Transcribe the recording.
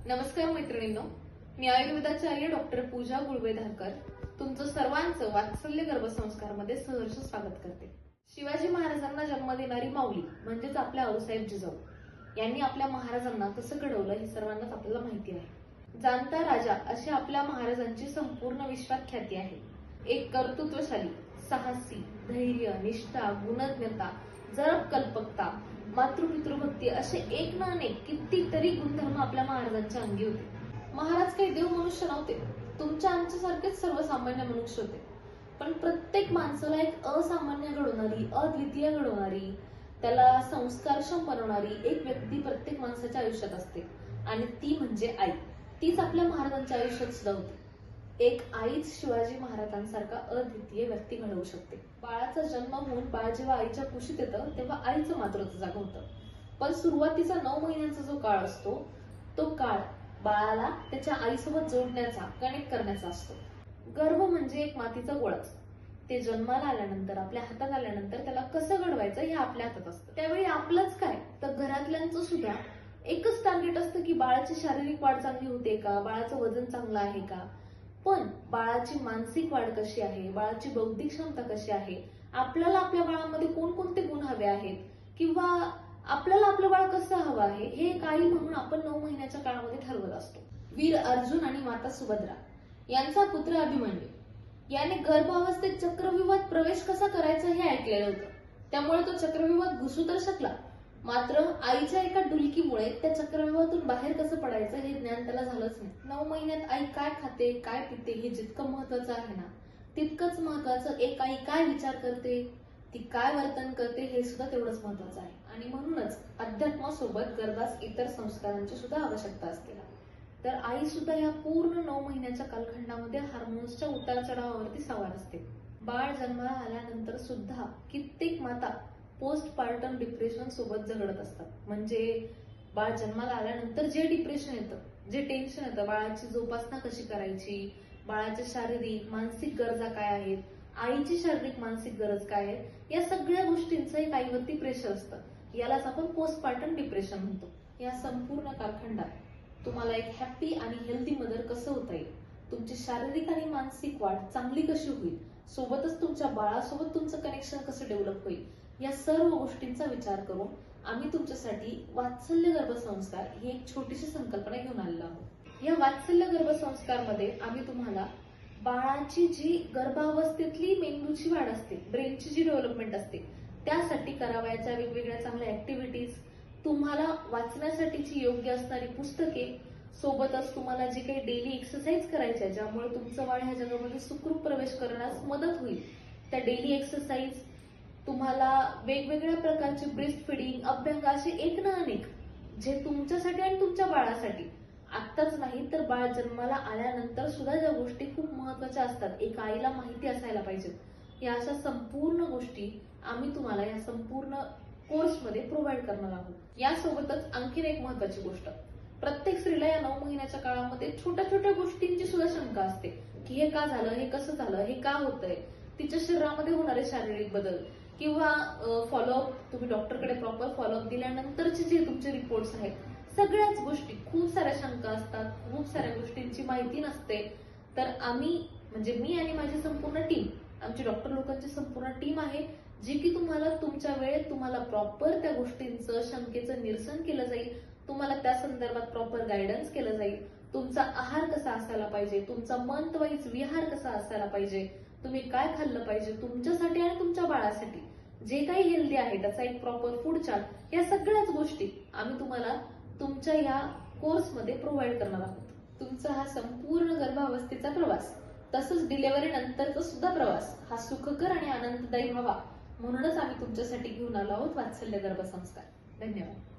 नमस्कार मैत्रिणींनो, मी आयुर्वेदाचार्य डॉक्टर पूजा गुळवेधारकर तुमचं सर्वांचं वात्सल्य गर्भसंस्कारमध्ये सहर्ष स्वागत करते. शिवाजी महाराजांना जन्म देणारी माऊली म्हणजेच आपल्या आऊसाहेब जिजाऊ यांनी आपल्या महाराजांना कसं घडवलं हे सर्वांनाच आपल्याला माहिती आहे. जाणता राजा अशी आपल्या महाराजांची संपूर्ण विश्वात ख्याती आहे. एक कर्तृत्वशाली, साहसी, धैर्य, निष्ठा, गुणज्ञता, जरब कल्पकता, मातृपितृभक्ती असे एक ना अनेक कितीतरी गुणधर्म आपल्या महाराजांच्या अंगी होते. महाराज काही देव मनुष्य नव्हते, तुमच्या आमच्यासारखेच सर्वसामान्य मनुष्य होते. पण प्रत्येक माणसाला एक असामान्य घडवणारी, अद्वितीय घडवणारी, त्याला संस्कारक्षम बनवणारी एक व्यक्ती प्रत्येक माणसाच्या आयुष्यात असते आणि ती म्हणजे आई. तीच आपल्या महाराजांच्या आयुष्यात सुद्धा होती. एक आईच शिवाजी महाराजांसारखा अद्वितीय व्यक्ती घडवू शकते. बाळाचा जन्म होऊन बाळ जेव्हा आईच्या कुशीत येतं तेव्हा आईचं मातृत्व जागं होतं. पण सुरुवातीचा 9 महिन्यांचा जो काळ असतो तो काळ बाळाला त्याच्या आईसोबत जोडण्याचा, कनेक्ट करण्याचा असतो. गर्भ म्हणजे एक मातीचा गोळाच. ते जन्माला आल्यानंतर, आपल्या हातात आल्यानंतर त्याला कसं घडवायचं हे आपल्या हातात असतं. त्यावेळी आपलंच काय तर घरातल्यांचं सुद्धा एकच टार्गेट असतं की बाळाची शारीरिक वाढ चांगली होते का, बाळाचं वजन चांगलं आहे का. पण बाळाची मानसिक वाढ कशी आहे, बाळाची बौद्धिक क्षमता कशी आहे, आपल्याला आपल्या बाळामध्ये कोणकोणते गुण हवे आहेत किंवा आपल्याला आपलं बाळ कसं हवं आहे हे एक आई म्हणून आपण 9 महिन्याच्या काळामध्ये ठरवत असतो. वीर अर्जुन आणि माता सुभद्रा यांचा पुत्र अभिमन्यू याने गर्भावस्थेत चक्रव्यूहात प्रवेश कसा करायचा हे ऐकलेलं होतं. त्यामुळे तो चक्रव्यूहात घुसू तर शकला, मात्र आईच्या एका डुलकीमुळे त्या चक्रव्यूहातून बाहेर कसं पडायचं हे ज्ञान त्याला झालंच नाही. 9 महिन्यात आई काय खाते, काय पिते हे जितकं महत्वाचं आहे ना, तितकंच महत्वाचं एक आई काय विचार करते, ती काय वर्तन करते हे सुद्धा तेवढंच महत्वाचं आहे. आणि म्हणूनच अध्यात्मासोबत गर्भास इतर संस्कारांची सुद्धा आवश्यकता असते. तर आई सुद्धा या पूर्ण 9 महिन्याच्या कालखंडामध्ये हार्मोन्सच्या उतार चढावावरती सवार असते. बाळ जन्माला आल्यानंतर सुद्धा कित्येक माता पोस्टपार्टम डिप्रेशन सोबत झगडत असतात. म्हणजे बाळ जन्माला आल्यानंतर जे डिप्रेशन येतं, जे टेन्शन येतं, बाळाची जोपासना कशी करायची, बाळाच्या शारीरिक मानसिक गरजा काय आहेत, आईची शारीरिक मानसिक गरज काय आहे, या सगळ्या गोष्टींचं एक आईवरती प्रेशर असतं. यालाच आपण पोस्टपार्टम डिप्रेशन म्हणतो. या संपूर्ण कालखंडात तुम्हाला एक हॅपी आणि हेल्दी मदर कसं होता येईल, तुमची शारीरिक आणि मानसिक वाढ चांगली कशी होईल, सोबतच तुमच्या बाळासोबत तुमचं कनेक्शन कसं डेव्हलप होईल, या सर्व गोष्टींचा विचार करून आम्ही तुमच्यासाठी वात्सल्य गर्भसंस्कार ही एक छोटीशी संकल्पना घेऊन आलेलो आहोत. या वात्सल्य गर्भसंस्कारमध्ये आम्ही तुम्हाला बाळाची जी गर्भावस्थेतली मेंदूची वाढ असते, ब्रेनची जी डेव्हलपमेंट असते, त्यासाठी करावयाच्या वेगवेगळ्या चांगल्या ऍक्टिव्हिटीज, तुम्हाला वाचण्यासाठीची योग्य असणारी पुस्तके, सोबतच तुम्हाला जे काही डेली एक्सरसाइज करायच्या ज्यामुळे तुमचं बाळ ह्या जगामध्ये सुखरूप प्रवेश करण्यास मदत होईल, त्या डेली एक्सरसाइज, तुम्हाला वेगवेगळ्या प्रकारचे ब्रेस्ट फिडिंग, अभ्यंग असे एक ना अनेक जे तुमच्यासाठी आणि तुमच्या बाळासाठी आत्ताच नाही तर बाळ जन्माला आल्यानंतर सुद्धा ज्या गोष्टी खूप महत्वाच्या असतात, एक आईला माहिती असायला पाहिजेत, या अशा संपूर्ण गोष्टी आम्ही तुम्हाला या संपूर्ण कोर्समध्ये प्रोव्हाइड करणार आहोत. यासोबतच आणखीन एक महत्वाची गोष्ट, प्रत्येक स्त्रीला या 9 महिन्याच्या काळामध्ये छोट्या छोट्या गोष्टींची सुद्धा शंका असते की हे का झालं, हे कसं झालं, हे का होतंय, तिच्या शरीरामध्ये होणारे शारीरिक बदल किंवा फॉलोअप, तुम्ही डॉक्टरकडे प्रॉपर फॉलोअप दिल्यानंतरचे जे तुमचे रिपोर्ट्स आहेत, सगळ्याच गोष्टी, खूप साऱ्या शंका असतात, खूप साऱ्या गोष्टींची माहिती नसते. तर आम्ही म्हणजे मी आणि माझी संपूर्ण टीम, आमची डॉक्टर लोकांची संपूर्ण टीम आहे जी की तुम्हाला तुमच्या वेळेत तुम्हाला प्रॉपर त्या गोष्टींचं, शंकेचं निरसन केलं जाईल, तुम्हाला त्या संदर्भात प्रॉपर गायडन्स केलं जाईल, तुमचा आहार कसा असायला पाहिजे, तुमचा मंथ वाईज विहार कसा असायला पाहिजे, तुम्ही काय खाल्लं पाहिजे तुमच्यासाठी आणि तुमच्या बाळासाठी, जे काही हेल्दी आहे त्याचा एक प्रॉपर फूड चार्ट, या सगळ्याच गोष्टी आम्ही तुम्हाला तुमच्या या कोर्समध्ये प्रोव्हाइड करणार आहोत. तुमचा हा संपूर्ण गर्भावस्थेचा प्रवास, तसंच डिलिव्हरी नंतरचा सुद्धा प्रवास हा सुखकर आणि आनंददायी व्हावा म्हणूनच आम्ही तुमच्यासाठी घेऊन आलो आहोत वात्सल्य गर्भसंस्कार. धन्यवाद.